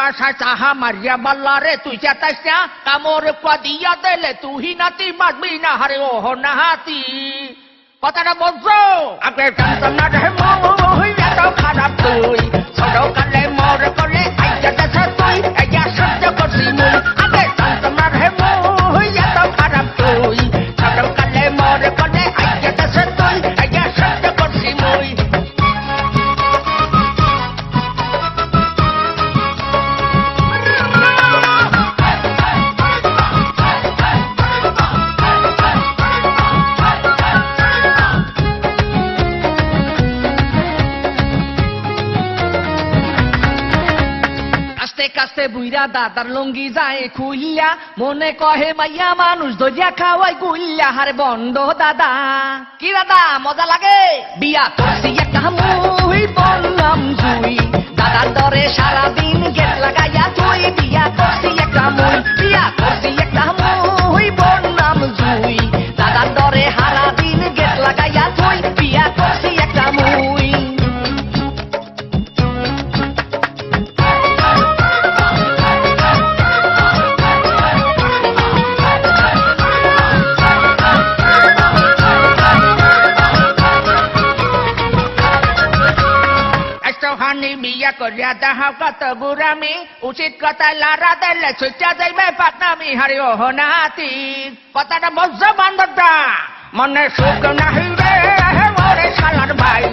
বাসায় চাহা মারিয়া বাল্লা রে তুই চেতাইস না কামড় দিয়া দিলে তুই নাতি বাঁচবি না হারে ওহ নাহাতি কথাটা বলছো আগে জানতাম না রে মই এত খারাপ তুই ছোটকালে মর করলে আইয়া দেশে তুই আইয়া সহ্য করছি মুই আগে জানতাম না রে মই এত খারাপ তুই ছোটকালে মর করলে আইয়া দেশে তুই আইয়া সহ্য করছি মুই কাস্তে বুইরা দাদার লঙ্গি যায় খুইয়া মনে কহে মাইয়া মানুষ দরিয়া খাওয়াই গুইয়া হারে বন্ধ দাদা কি দাদা মজা লাগে বিয়া করছি একটা মুই বললাম জুই দাদার দরে সারাদিন গেট লাগাইয়া তুই বিয়া করছি একটা মুই বিয়া করছি একটা মুই বললাম জুই দাদার দরে সারাদিন গেট লাগাইয়া তুই বিয়া করছি একটা মুই বিয়া করিয়া দেখাও কত বুড়ামি উচিত কথা লারা দিলে ছুটে যাইবে পাটনামি হারি ওহ নাতি কথাটা বলছো বান্ধবটা মনে সুখ নাহি রে মরে শালার ভাই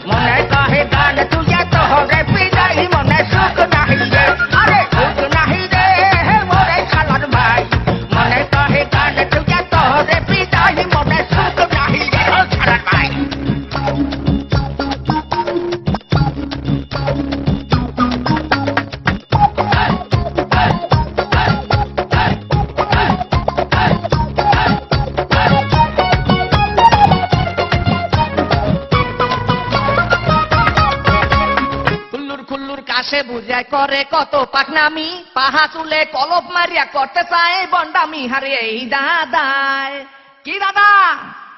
মনে কহে গান তুই এত হরে পিজাই মনে সুখ নাহি রে আরে সুখ নাহি রে মরে শালার ভাই মনে কহে গান তুই এত হরে পিজাই মনে সুখ নাহি রে শালার ভাই কাশে বুঝায় করে কত পাকনামি পাহা চুলে কলপ মারিয়া করতে চায় বন্ডামি হারে এই দাদায় কি দাদা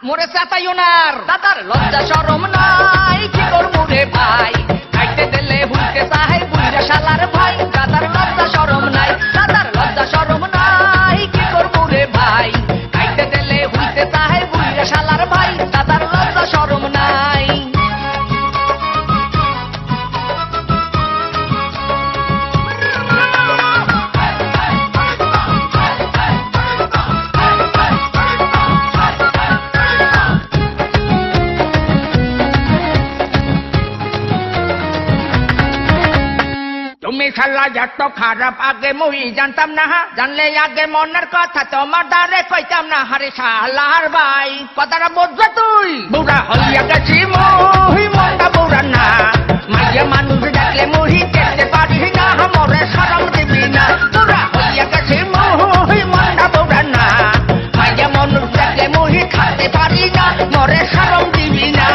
মোরে চাতাই ওনার দাদার লজ্জা শরম নাই কি তোর মুরে ভাই খাইতে দিলে হুইতে চাহে বুইরা শালার ভাই দাদার লজ্জা শরম নাই দাদার লজ্জা শরম নাই কি তোর মুরে ভাই খাইতে দিলে হুইতে চাহে বুইরা শালার ভাই দাদার লজ্জা শরম নাই তুমি শালা এত খারাপ আগে মুই জানতাম না জানলে আগে মনের কথা তোমার দ্বারে কইতাম না হারে শালার ভাই কথাটা বুঝছো তুই বুড়া হইয়া গেছি মুই মনটা বুড়া না মাইয়া মানুষ দেখলে মুহি দেখতে পারি না মরে শরম দিবি না বুড়া হইয়া গেছি মুই মনটা বুড়া না মাইয়া মানুষ দেখলে মুহি খাতে পারি না মরে শরম দিবি না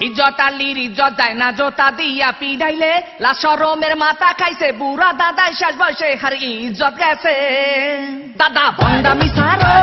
ইজ্জতালির ইজ্জত যায় না জোতা দিয়া পিড়াইলে লাশরমের মাথা খাইছে বুড়া দাদাই শেষ বয়সে হার ইজ্জত গেছে দাদা বন্দামি সারো